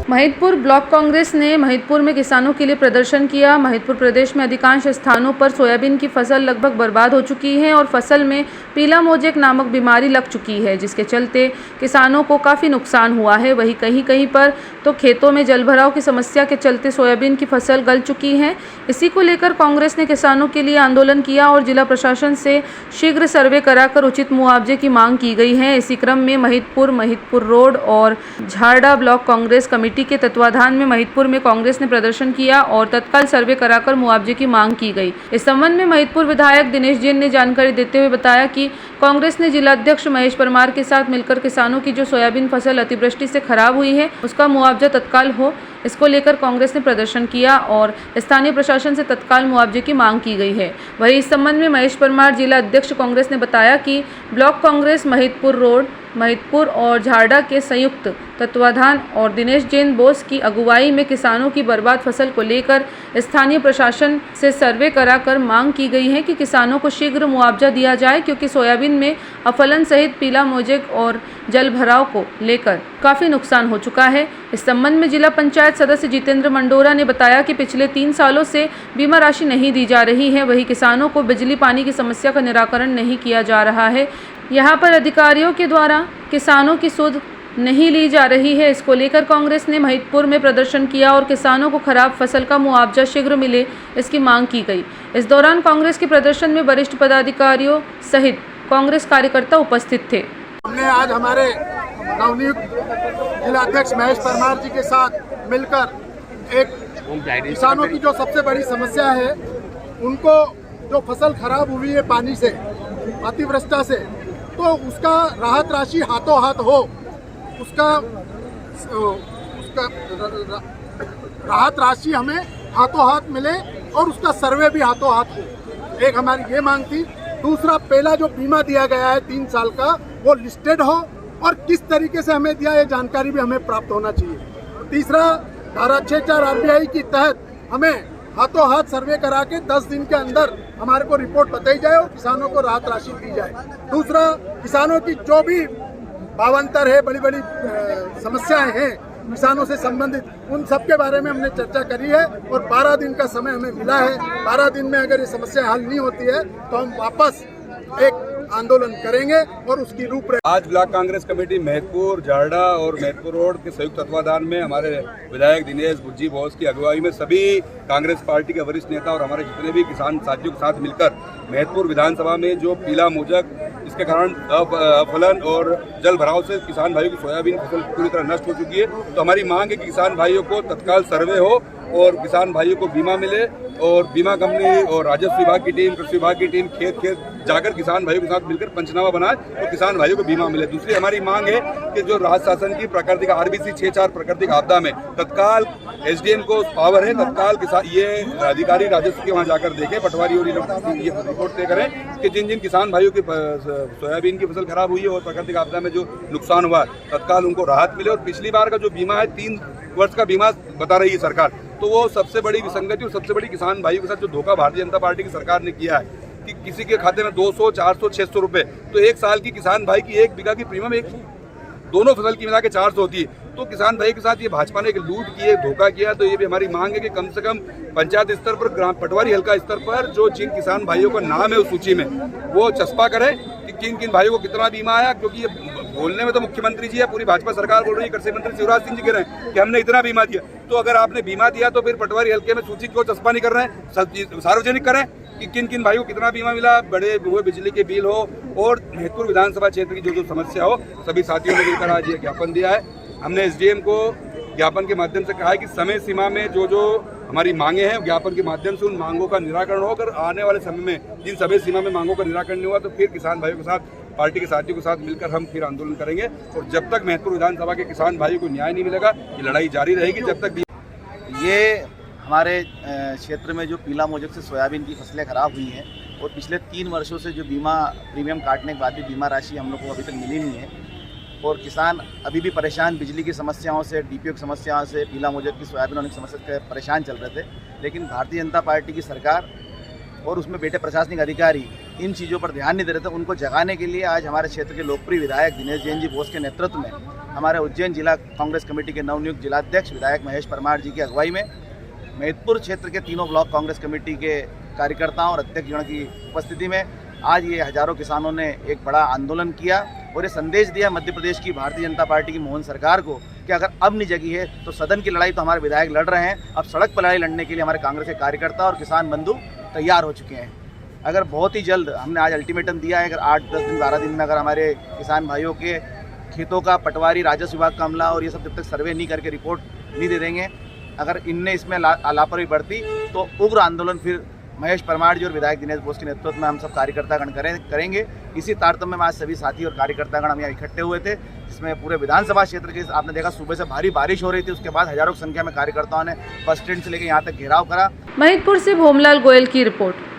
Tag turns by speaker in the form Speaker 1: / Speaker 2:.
Speaker 1: Mahidpur block Congress ने महिदपुर में किसानों के लिए प्रदर्शन किया। महिदपुर प्रदेश में अधिकांश स्थानों पर सोयाबीन की फसल लगभग बर्बाद हो चुकी है और फसल में पीला मोजेक नामक बीमारी लग चुकी है, जिसके चलते किसानों को काफ़ी नुकसान हुआ है। वहीं कहीं कहीं पर तो खेतों में जलभराव की समस्या के चलते सोयाबीन की फसल गल चुकी है। इसी को लेकर कांग्रेस ने किसानों के लिए आंदोलन किया और जिला प्रशासन से शीघ्र सर्वे कराकर उचित मुआवजे की मांग की गई है। इसी क्रम में महिदपुर रोड और झारडा ब्लॉक कांग्रेस कमेटी के तत्वाधान में महिदपुर में कांग्रेस ने प्रदर्शन किया और तत्काल सर्वे कराकर मुआवजे की मांग की गई। इस संबंध में महिदपुर विधायक दिनेश जैन ने जानकारी देते हुए बताया कि कांग्रेस ने जिलाध्यक्ष महेश परमार के साथ मिलकर किसानों की जो सोयाबीन फसल अतिवृष्टि से खराब हुई है उसका मुआवजा तत्काल हो, इसको लेकर कांग्रेस ने प्रदर्शन किया और स्थानीय प्रशासन से तत्काल मुआवजे की मांग की गई है। वहीं इस संबंध में महेश परमार जिला अध्यक्ष कांग्रेस ने बताया कि ब्लॉक कांग्रेस महिदपुर रोड, महिदपुर और झारडा के संयुक्त तत्वाधान और दिनेश जैन बोस की अगुवाई में किसानों की बर्बाद फसल को लेकर स्थानीय प्रशासन से सर्वे कराकर मांग की गई है कि किसानों को शीघ्र मुआवजा दिया जाए, क्योंकि सोयाबीन में अफलन सहित पीला मोजेक और जल भराव को लेकर काफ़ी नुकसान हो चुका है। इस संबंध में जिला पंचायत सदस्य जितेंद्र मंडोरा ने बताया कि पिछले 3 सालों से बीमा राशि नहीं दी जा रही है। वहीं किसानों को बिजली पानी की समस्या का निराकरण नहीं किया जा रहा है। यहाँ पर अधिकारियों के द्वारा किसानों की सुध नहीं ली जा रही है। इसको लेकर कांग्रेस ने महिदपुर में प्रदर्शन किया और किसानों को खराब फसल का मुआवजा शीघ्र मिले, इसकी मांग की गई। इस दौरान कांग्रेस के प्रदर्शन में वरिष्ठ पदाधिकारियों सहित कांग्रेस कार्यकर्ता उपस्थित थे।
Speaker 2: हमने आज हमारे नवनियुक्त जिलाध्यक्ष महेश परमार जी के साथ मिलकर एक किसानों की जो सबसे बड़ी समस्या है, उनको जो फसल खराब हुई है पानी से, अतिवृष्टि से, तो उसका राहत राशि हाथों हाथ हो, उसका राहत राशि हमें हाथों हाथ मिले और उसका सर्वे भी हाथों हाथ हो। एक हमारी ये मांग थी। दूसरा, पहला जो बीमा दिया गया है 3 साल का, वो लिस्टेड हो और किस तरीके से हमें दिया, ये जानकारी भी हमें प्राप्त होना चाहिए। तीसरा, धारा 64 आरबीआई के तहत हमें हाथों हाथ सर्वे करा के 10 दिन के अंदर हमारे को रिपोर्ट बताई जाए और किसानों को राहत राशि दी जाए। दूसरा, किसानों की जो भी भावांतर है, बड़ी बड़ी समस्याएं हैं किसानों से संबंधित, उन सब के बारे में हमने चर्चा करी है और 12 दिन का समय हमें मिला है। 12 दिन में अगर ये समस्या हल नहीं होती है तो हम वापस एक आंदोलन करेंगे और उसकी रूपरेखा।
Speaker 3: आज ब्लॉक कांग्रेस कमेटी महिदपुर, झारडा और महिदपुर रोड के संयुक्त तत्वाधान में हमारे विधायक दिनेश बुज्जी बोस की अगुवाई में सभी कांग्रेस पार्टी के वरिष्ठ नेता और हमारे जितने भी किसान साथियों के साथ मिलकर महिदपुर विधानसभा में जो पीला मोजक, इसके कारण अफलन और जल भराव से किसान भाइयों की सोयाबीन फसल पूरी तरह नष्ट हो चुकी है, तो हमारी मांग है कि किसान भाइयों को तत्काल सर्वे हो और किसान भाइयों को बीमा मिले और बीमा कंपनी और राजस्व विभाग की टीम, कृषि विभाग की टीम खेत खेत जाकर किसान भाइयों के साथ मिलकर पंचनामा बनाए तो किसान भाइयों को बीमा मिले। दूसरी हमारी मांग है कि जो राज्य शासन की प्राकृतिक आरबीसी 6-4 प्राकृतिक आपदा में तत्काल एसडीएम को पावर है, तत्काल किसान ये अधिकारी राजस्व के वहाँ जाकर देखें, पटवारी और ये रिपोर्ट तय करें कि जिन जिन किसान भाइयों की सोयाबीन की फसल खराब हुई है और प्राकृतिक आपदा में जो नुकसान हुआ तत्काल उनको राहत मिले। और पिछली बार का जो बीमा है 3 वर्ष का बीमा बता रही है सरकार, तो वो सबसे बड़ी विसंगति और सबसे बड़ी किसान भाइयों के साथ जो धोखा भारतीय जनता पार्टी की सरकार ने किया है कि किसी के खाते में 200, 400, 600 रुपए, तो 1 साल की किसान भाई की 1 बीघा की प्रीमियम एक दोनों फसल की मिला के 400 होती है। तो किसान भाई के साथ ये भाजपा ने एक लूट की है, धोखा किया। तो ये भी हमारी मांग है कि कम से कम पंचायत स्तर पर, ग्राम पटवारी हल्का स्तर पर जो जिन किसान भाइयों का नाम है उस सूची में वो चस्पा करें कि किन किन भाइयों को कितना बीमा आया, क्योंकि ये बोलने में तो मुख्यमंत्री जी है, पूरी भाजपा सरकार बोल रही है, कृषि मंत्री शिवराज सिंह जी कह रहे हैं कि हमने इतना बीमा दिया। तो अगर आपने बीमा दिया तो फिर पटवारी हल्के में सूची क्यों चस्पा नहीं कर रहे हैं, सार्वजनिक करें कि किन किन भाइयों को कितना बीमा मिला, बड़े हुए बिजली के बिल हो और महिदपुर विधानसभा क्षेत्र की जो समस्या हो। सभी साथियों ने मिलकर आज ये ज्ञापन दिया है। हमने एसडीएम को ज्ञापन के माध्यम से कहा है कि समय सीमा में जो हमारी मांगे हैं ज्ञापन के माध्यम से उन मांगों का निराकरण हो। अगर आने वाले समय में जिन समय सीमा में मांगों का निराकरण नहीं हुआ तो फिर किसान भाइयों के साथ, पार्टी के साथियों के साथ मिलकर हम फिर आंदोलन करेंगे और जब तक महिदपुर विधानसभा के किसान भाइयों को न्याय नहीं मिलेगा ये लड़ाई जारी रहेगी। जब तक
Speaker 4: ये हमारे क्षेत्र में जो पीला मोजेक से सोयाबीन की फसलें खराब हुई हैं और पिछले 3 वर्षों से जो बीमा प्रीमियम काटने के बाद भी बीमा राशि हम लोग को अभी तक मिली नहीं है और किसान अभी भी परेशान, बिजली की समस्याओं से, डीपीओ की समस्याओं से, पीला मोजेक की सोयाबीन होने की समस्या से परेशान चल रहे थे। लेकिन भारतीय जनता पार्टी की सरकार और उसमें बैठे प्रशासनिक अधिकारी इन चीज़ों पर ध्यान नहीं दे रहे थे, उनको जगाने के लिए आज हमारे क्षेत्र के लोकप्रिय विधायक दिनेश जैन जी बोस के नेतृत्व में हमारे उज्जैन जिला कांग्रेस कमेटी के नवनियुक्त जिलाध्यक्ष विधायक महेश परमार जी की अगुवाई में महिदपुर क्षेत्र के तीनों ब्लॉक कांग्रेस कमेटी के कार्यकर्ताओं और अध्यक्षगण की उपस्थिति में आज ये हजारों किसानों ने एक बड़ा आंदोलन किया और ये संदेश दिया मध्य प्रदेश की भारतीय जनता पार्टी की मोहन सरकार को कि अगर अब नहीं जगी है तो सदन की लड़ाई तो हमारे विधायक लड़ रहे हैं, अब सड़क पर लड़ाई लड़ने के लिए हमारे कांग्रेस के कार्यकर्ता और किसान बंधु तैयार हो चुके हैं। अगर बहुत ही जल्द, हमने आज अल्टीमेटम दिया है, अगर 8-10 दिन 12 दिन में अगर हमारे किसान भाइयों के खेतों का पटवारी, राजस्व विभाग का अमला और ये सब जब तक सर्वे नहीं करके रिपोर्ट नहीं दे देंगे, अगर इनने इसमें लापरवाही बरती तो उग्र आंदोलन फिर महेश परमार जी और विधायक दिनेश बोस के नेतृत्व में हम सब कार्यकर्तागण करेंगे। इसी तारतम्य में आज सभी साथी और कार्यकर्तागण हम यहाँ इकट्ठे हुए थे, जिसमें पूरे विधानसभा क्षेत्र के आपने देखा सुबह से भारी बारिश हो रही थी, उसके बाद हजारों की संख्या में कार्यकर्ताओं ने बस स्टैंड से लेकर यहाँ तक घेराव करा।
Speaker 1: महिदपुर से भोमलाल गोयल की रिपोर्ट।